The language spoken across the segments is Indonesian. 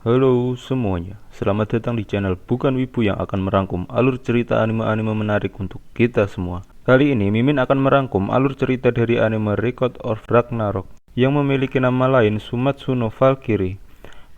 Halo semuanya, selamat datang di channel Bukan Wibu yang akan merangkum alur cerita anime-anime menarik untuk kita semua. Kali ini Mimin akan merangkum alur cerita dari anime Record of Ragnarok yang memiliki nama lain Sumatsu no Valkyrie.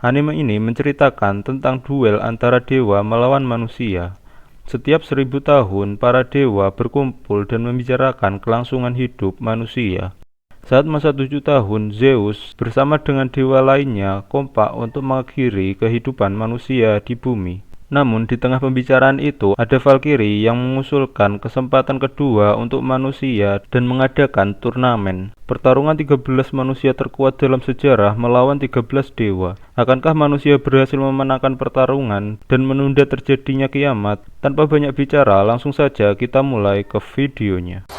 Anime ini menceritakan tentang duel antara dewa melawan manusia. Setiap 1000 tahun, para dewa berkumpul dan membicarakan kelangsungan hidup manusia. Saat masa 7 tahun, Zeus bersama dengan dewa lainnya kompak untuk mengakhiri kehidupan manusia di bumi. Namun di tengah pembicaraan itu, ada Valkyrie yang mengusulkan kesempatan kedua untuk manusia dan mengadakan turnamen. Pertarungan 13 manusia terkuat dalam sejarah melawan 13 dewa. Akankah manusia berhasil memenangkan pertarungan dan menunda terjadinya kiamat? Tanpa banyak bicara, langsung saja kita mulai ke videonya.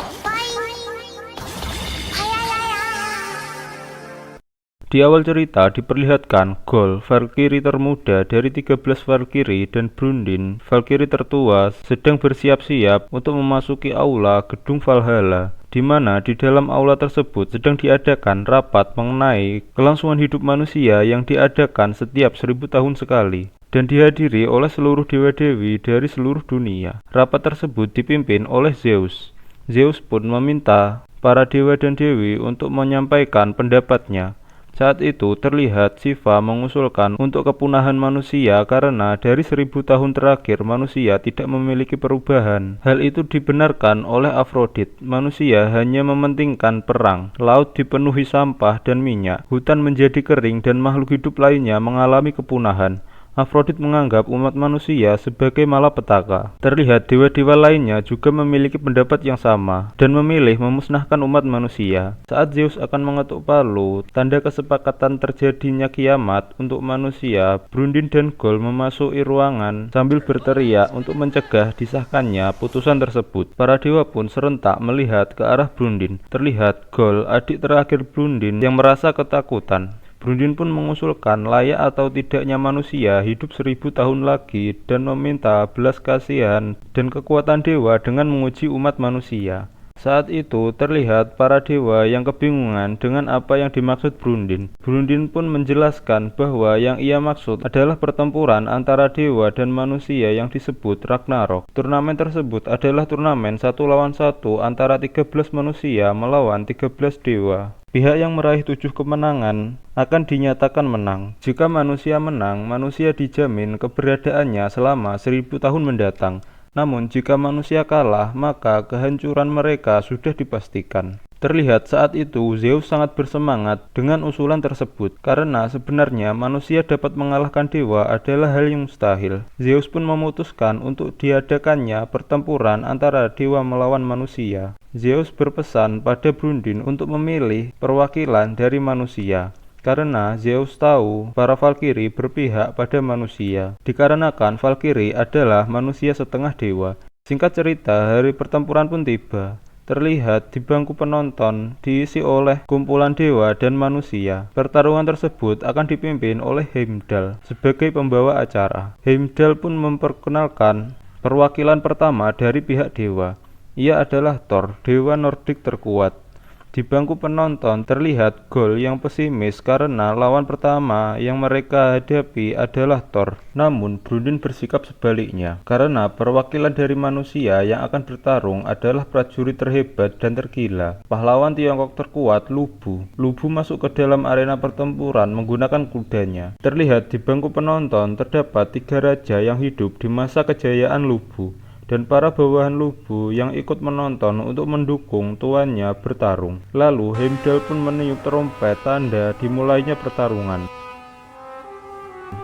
Di awal cerita diperlihatkan Gol, Valkyrie termuda dari 13 Valkyrie, dan Brundin, Valkyrie tertua, sedang bersiap-siap untuk memasuki aula gedung Valhalla, di mana di dalam aula tersebut sedang diadakan rapat mengenai kelangsungan hidup manusia yang diadakan setiap 1000 tahun sekali dan dihadiri oleh seluruh dewa-dewi dari seluruh dunia. Rapat tersebut dipimpin oleh Zeus. Zeus pun meminta para dewa dan dewi untuk menyampaikan pendapatnya. Saat itu terlihat Shiva mengusulkan untuk kepunahan manusia karena dari 1000 tahun terakhir manusia tidak memiliki perubahan. Hal itu dibenarkan oleh Aphrodite. Manusia hanya mementingkan perang, laut dipenuhi sampah dan minyak, hutan menjadi kering dan makhluk hidup lainnya mengalami kepunahan. Aphrodite menganggap umat manusia sebagai malapetaka. Terlihat dewa-dewa lainnya juga memiliki pendapat yang sama dan memilih memusnahkan umat manusia. Saat Zeus akan mengetuk palu, tanda kesepakatan terjadinya kiamat untuk manusia, Brundin dan Gol memasuki ruangan sambil berteriak untuk mencegah disahkannya putusan tersebut. Para dewa pun serentak melihat ke arah Brundin. Terlihat Gol, adik terakhir Brundin, yang merasa ketakutan. Brundin pun mengusulkan layak atau tidaknya manusia hidup 1000 tahun lagi dan meminta belas kasihan dan kekuatan dewa dengan menguji umat manusia. Saat itu terlihat para dewa yang kebingungan dengan apa yang dimaksud Brundin. Brundin pun menjelaskan bahwa yang ia maksud adalah pertempuran antara dewa dan manusia yang disebut Ragnarok. Turnamen tersebut adalah turnamen 1 lawan 1 antara 13 manusia melawan 13 dewa. Pihak yang meraih 7 kemenangan akan dinyatakan menang. Jika manusia menang, manusia dijamin keberadaannya selama 1000 tahun mendatang. Namun jika manusia kalah, maka kehancuran mereka sudah dipastikan. Terlihat saat itu Zeus sangat bersemangat dengan usulan tersebut, karena sebenarnya manusia dapat mengalahkan dewa adalah hal yang mustahil. Zeus pun memutuskan untuk diadakannya pertempuran antara dewa melawan manusia. Zeus berpesan pada Brundin untuk memilih perwakilan dari manusia, karena Zeus tahu para Valkyrie berpihak pada manusia, dikarenakan Valkyrie adalah manusia setengah dewa. Singkat cerita, hari pertempuran pun tiba. Terlihat di bangku penonton diisi oleh kumpulan dewa dan manusia. Pertarungan tersebut akan dipimpin oleh Heimdall sebagai pembawa acara. Heimdall pun memperkenalkan perwakilan pertama dari pihak dewa. Ia adalah Thor, dewa Nordik terkuat. Di bangku penonton terlihat Gol yang pesimis karena lawan pertama yang mereka hadapi adalah Thor. Namun Brundin bersikap sebaliknya, karena perwakilan dari manusia yang akan bertarung adalah prajurit terhebat dan tergila, pahlawan Tiongkok terkuat Lubu. Lubu masuk ke dalam arena pertempuran menggunakan kudanya. Terlihat di bangku penonton terdapat 3 raja yang hidup di masa kejayaan Lubu, dan para bawahan Lubu yang ikut menonton untuk mendukung tuannya bertarung. Lalu Heimdall pun meniup trompet tanda dimulainya pertarungan.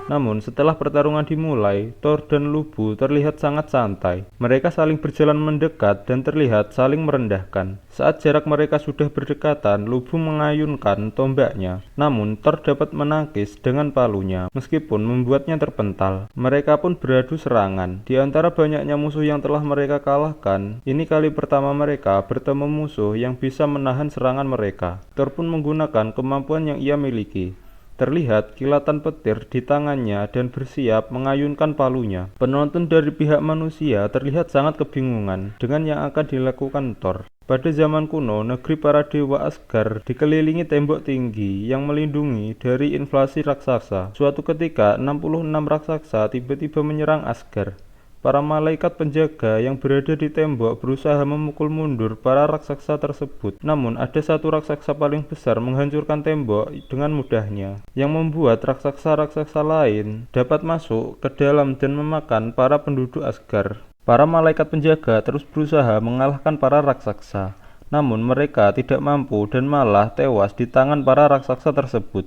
Namun setelah pertarungan dimulai, Thor dan Lubu terlihat sangat santai. Mereka saling berjalan mendekat dan terlihat saling merendahkan. Saat jarak mereka sudah berdekatan, Lubu mengayunkan tombaknya. Namun Thor dapat menangkis dengan palunya, meskipun membuatnya terpental. Mereka pun beradu serangan. Di antara banyaknya musuh yang telah mereka kalahkan, ini kali pertama mereka bertemu musuh yang bisa menahan serangan mereka. Thor pun menggunakan kemampuan yang ia miliki. Terlihat kilatan petir di tangannya dan bersiap mengayunkan palunya. Penonton dari pihak manusia terlihat sangat kebingungan dengan yang akan dilakukan Thor. Pada zaman kuno, negeri para dewa Asgard dikelilingi tembok tinggi yang melindungi dari invasi raksasa. Suatu ketika, 66 raksasa tiba-tiba menyerang Asgard. Para malaikat penjaga yang berada di tembok berusaha memukul mundur para raksasa tersebut. Namun, ada satu raksasa paling besar menghancurkan tembok dengan mudahnya, yang membuat raksasa-raksasa lain dapat masuk ke dalam dan memakan para penduduk Asgard. Para malaikat penjaga terus berusaha mengalahkan para raksasa, namun mereka tidak mampu dan malah tewas di tangan para raksasa tersebut.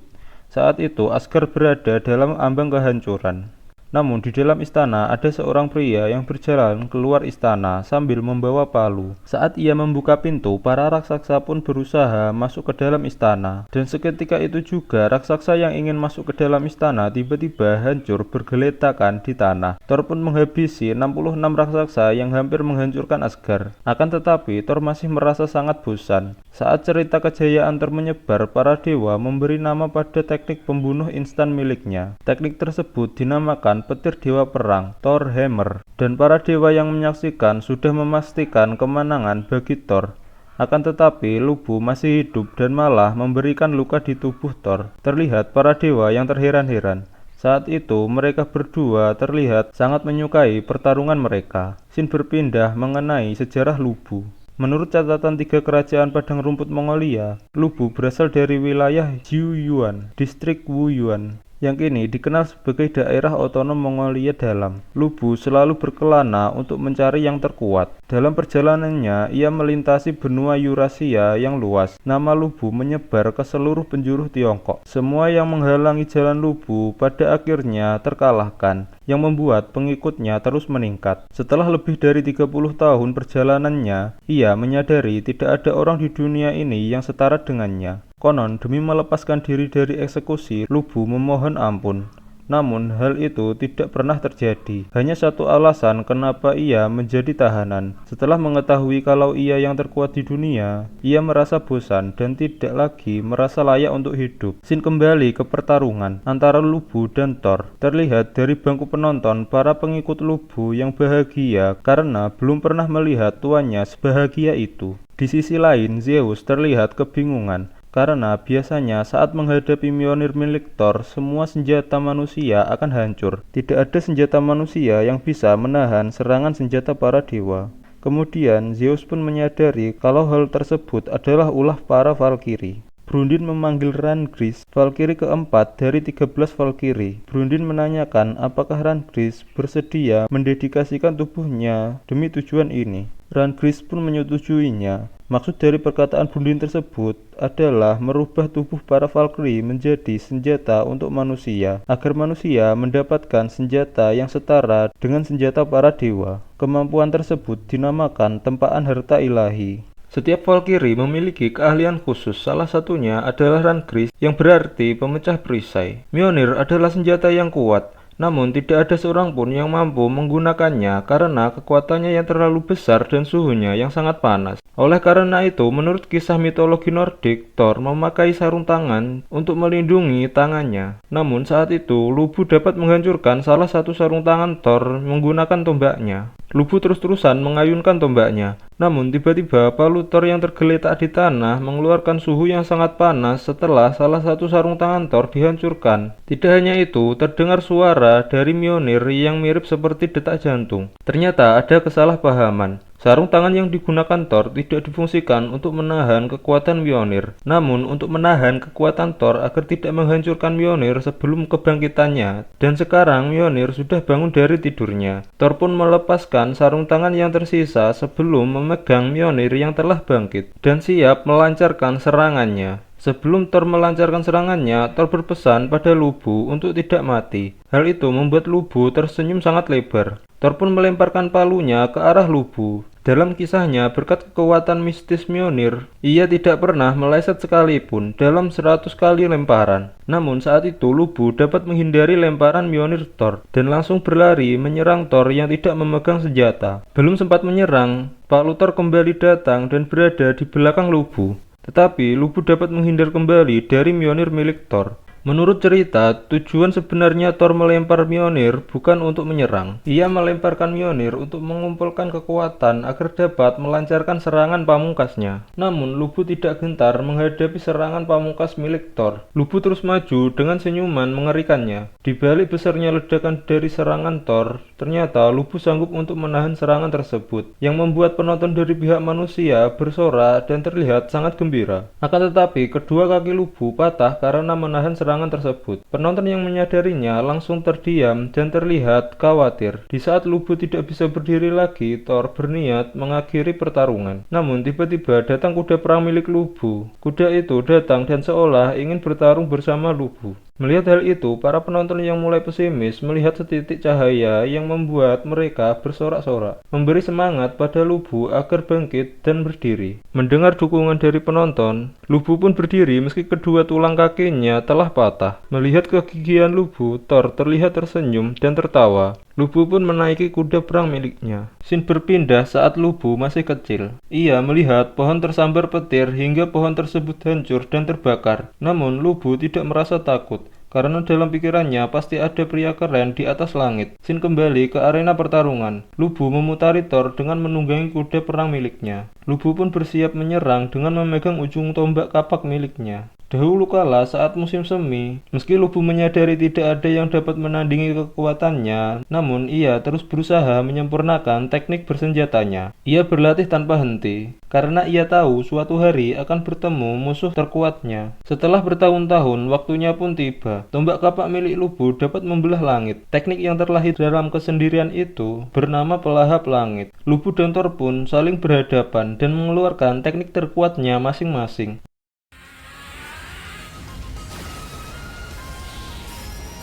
Saat itu Asgard berada dalam ambang kehancuran. Namun di dalam istana ada seorang pria yang berjalan keluar istana sambil membawa palu. Saat ia membuka pintu, para raksasa pun berusaha masuk ke dalam istana. Dan seketika itu juga raksasa yang ingin masuk ke dalam istana tiba-tiba hancur bergeletakan di tanah. Thor pun menghabisi 66 raksasa yang hampir menghancurkan Asgard. Akan tetapi Thor masih merasa sangat bosan. Saat cerita kejayaan Thor menyebar, para dewa memberi nama pada teknik pembunuh instan miliknya. Teknik tersebut dinamakan petir dewa perang, Thor Hammer, dan para dewa yang menyaksikan sudah memastikan kemenangan bagi Thor. Akan tetapi Lubu masih hidup dan malah memberikan luka di tubuh Thor. Terlihat para dewa yang terheran-heran. Saat itu mereka berdua terlihat sangat menyukai pertarungan mereka. Scene berpindah mengenai sejarah Lubu. Menurut catatan 3 kerajaan padang rumput Mongolia, Lubu berasal dari wilayah Jiuyuan, distrik Wuyuan, yang kini dikenal sebagai daerah otonom Mongolia Dalam. Lubu selalu berkelana untuk mencari yang terkuat. Dalam perjalanannya, ia melintasi benua Eurasia yang luas. Nama Lubu menyebar ke seluruh penjuru Tiongkok. Semua yang menghalangi jalan Lubu pada akhirnya terkalahkan, yang membuat pengikutnya terus meningkat. Setelah lebih dari 30 tahun perjalanannya, ia menyadari tidak ada orang di dunia ini yang setara dengannya. Konon, demi melepaskan diri dari eksekusi, Lubu memohon ampun. Namun, hal itu tidak pernah terjadi. Hanya satu alasan kenapa ia menjadi tahanan. Setelah mengetahui kalau ia yang terkuat di dunia, ia merasa bosan dan tidak lagi merasa layak untuk hidup. Scene kembali ke pertarungan antara Lubu dan Thor. Terlihat dari bangku penonton para pengikut Lubu yang bahagia karena belum pernah melihat tuannya sebahagia itu. Di sisi lain, Zeus terlihat kebingungan. Karena biasanya saat menghadapi Mjolnir milik Thor, semua senjata manusia akan hancur. Tidak ada senjata manusia yang bisa menahan serangan senjata para dewa. Kemudian Zeus pun menyadari kalau hal tersebut adalah ulah para Valkyrie. Brundin memanggil Randgris, Valkyrie keempat dari 13 Valkyrie. Brundin menanyakan apakah Randgris bersedia mendedikasikan tubuhnya demi tujuan ini. Randgris pun menyetujuinya. Maksud dari perkataan Brundin tersebut adalah merubah tubuh para Valkyrie menjadi senjata untuk manusia, agar manusia mendapatkan senjata yang setara dengan senjata para dewa. Kemampuan tersebut dinamakan tempaan harta ilahi. Setiap Valkyrie memiliki keahlian khusus, salah satunya adalah Randgris yang berarti pemecah perisai. Mjolnir adalah senjata yang kuat, namun tidak ada seorang pun yang mampu menggunakannya karena kekuatannya yang terlalu besar dan suhunya yang sangat panas. Oleh karena itu, menurut kisah mitologi Nordik, Thor memakai sarung tangan untuk melindungi tangannya. Namun saat itu, Lubu dapat menghancurkan salah satu sarung tangan Thor menggunakan tombaknya. Lubu terus-terusan mengayunkan tombaknya. Namun tiba-tiba palu Thor yang tergeletak di tanah mengeluarkan suhu yang sangat panas setelah salah satu sarung tangan Thor dihancurkan. Tidak hanya itu, terdengar suara dari Mjolnir yang mirip seperti detak jantung. Ternyata ada kesalahpahaman. Sarung tangan yang digunakan Thor tidak difungsikan untuk menahan kekuatan Mjolnir, namun untuk menahan kekuatan Thor agar tidak menghancurkan Mjolnir sebelum kebangkitannya. Dan sekarang Mjolnir sudah bangun dari tidurnya. Thor pun melepaskan sarung tangan yang tersisa sebelum memegang Mjolnir yang telah bangkit dan siap melancarkan serangannya. Sebelum Thor melancarkan serangannya, Thor berpesan pada Lubu untuk tidak mati. Hal itu membuat Lubu tersenyum sangat lebar. Thor pun melemparkan palunya ke arah Lubu. Dalam kisahnya, berkat kekuatan mistis Mjolnir, ia tidak pernah meleset sekalipun dalam 100 kali lemparan. Namun saat itu Lubu dapat menghindari lemparan Mjolnir Thor dan langsung berlari menyerang Thor yang tidak memegang senjata. Belum sempat menyerang, palu Thor kembali datang dan berada di belakang Lubu. Tetapi Lubu dapat menghindar kembali dari Mjolnir milik Thor. Menurut cerita, tujuan sebenarnya Thor melempar Mjolnir bukan untuk menyerang. Ia melemparkan Mjolnir untuk mengumpulkan kekuatan agar dapat melancarkan serangan pamungkasnya. Namun, Lubu tidak gentar menghadapi serangan pamungkas milik Thor. Lubu terus maju dengan senyuman mengerikannya. Di balik besarnya ledakan dari serangan Thor, ternyata Lubu sanggup untuk menahan serangan tersebut, yang membuat penonton dari pihak manusia bersorak dan terlihat sangat gembira. Akan tetapi, kedua kaki Lubu patah karena menahan serangan tersebut. Penonton yang menyadarinya langsung terdiam dan terlihat khawatir. Di saat Lubu tidak bisa berdiri lagi, Thor berniat mengakhiri pertarungan. Namun tiba-tiba datang kuda perang milik Lubu. Kuda itu datang dan seolah ingin bertarung bersama Lubu. Melihat hal itu, para penonton yang mulai pesimis melihat setitik cahaya yang membuat mereka bersorak-sorak, memberi semangat pada Lubu agar bangkit dan berdiri. Mendengar dukungan dari penonton, Lubu pun berdiri meski kedua tulang kakinya telah patah. Melihat kegigihan Lubu, Thor terlihat tersenyum dan tertawa. Lubu pun menaiki kuda perang miliknya. Scene berpindah saat Lubu masih kecil. Ia melihat pohon tersambar petir hingga pohon tersebut hancur dan terbakar. Namun Lubu tidak merasa takut, karena dalam pikirannya pasti ada pria keren di atas langit. Scene kembali ke arena pertarungan. Lubu memutari Thor dengan menunggangi kuda perang miliknya. Lubu pun bersiap menyerang dengan memegang ujung tombak kapak miliknya. Dahulu kala saat musim semi, meski Lubu menyadari tidak ada yang dapat menandingi kekuatannya, namun ia terus berusaha menyempurnakan teknik bersenjatanya. Ia berlatih tanpa henti, karena ia tahu suatu hari akan bertemu musuh terkuatnya. Setelah bertahun-tahun, waktunya pun tiba. Tombak kapak milik Lubu dapat membelah langit. Teknik yang terlahir dalam kesendirian itu bernama pelahap langit. Lubu dan Thor pun saling berhadapan dan mengeluarkan teknik terkuatnya masing-masing.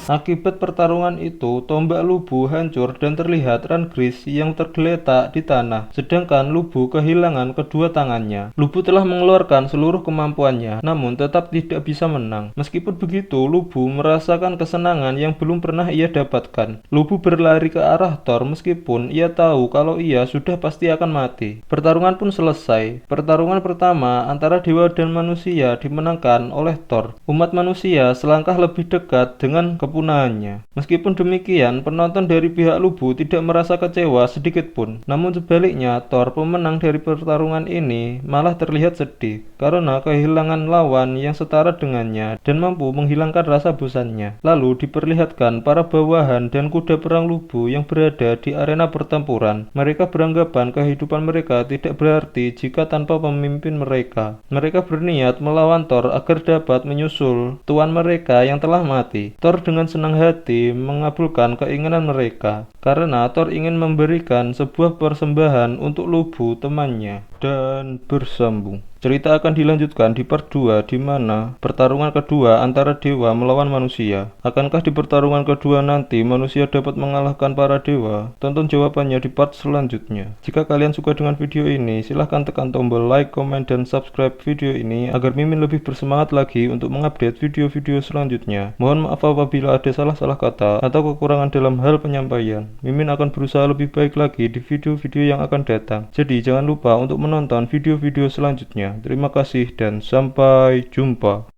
Akibat pertarungan itu, tombak Lubu hancur dan terlihat Rangris yang tergeletak di tanah, sedangkan Lubu kehilangan kedua tangannya. Lubu telah mengeluarkan seluruh kemampuannya, namun tetap tidak bisa menang. Meskipun begitu, Lubu merasakan kesenangan yang belum pernah ia dapatkan. Lubu berlari ke arah Thor meskipun ia tahu kalau ia sudah pasti akan mati. Pertarungan pun selesai. Pertarungan pertama antara dewa dan manusia dimenangkan oleh Thor. Umat manusia selangkah lebih dekat dengan kepunahannya. Meskipun demikian, penonton dari pihak Lubu tidak merasa kecewa sedikit pun. Namun sebaliknya, Thor, pemenang dari pertarungan ini, malah terlihat sedih karena kehilangan lawan yang setara dengannya dan mampu menghilangkan rasa bosannya. Lalu diperlihatkan para bawahan dan kuda perang Lubu yang berada di arena pertempuran. Mereka beranggapan kehidupan mereka tidak berarti jika tanpa pemimpin mereka. Mereka berniat melawan Thor agar dapat menyusul tuan mereka yang telah mati. Thor dengan senang hati mengabulkan keinginan mereka, karena Thor ingin memberikan sebuah persembahan untuk Lubu temannya, dan bersambung. Cerita akan dilanjutkan di part 2 di mana pertarungan kedua antara dewa melawan manusia. Akankah di pertarungan kedua nanti manusia dapat mengalahkan para dewa? Tonton jawabannya di part selanjutnya. Jika kalian suka dengan video ini, silahkan tekan tombol like, komen, dan subscribe video ini agar Mimin lebih bersemangat lagi untuk mengupdate video-video selanjutnya. Mohon maaf apabila ada salah-salah kata atau kekurangan dalam hal penyampaian. Mimin akan berusaha lebih baik lagi di video-video yang akan datang. Jadi jangan lupa untuk menonton video-video selanjutnya. Terima kasih dan sampai jumpa.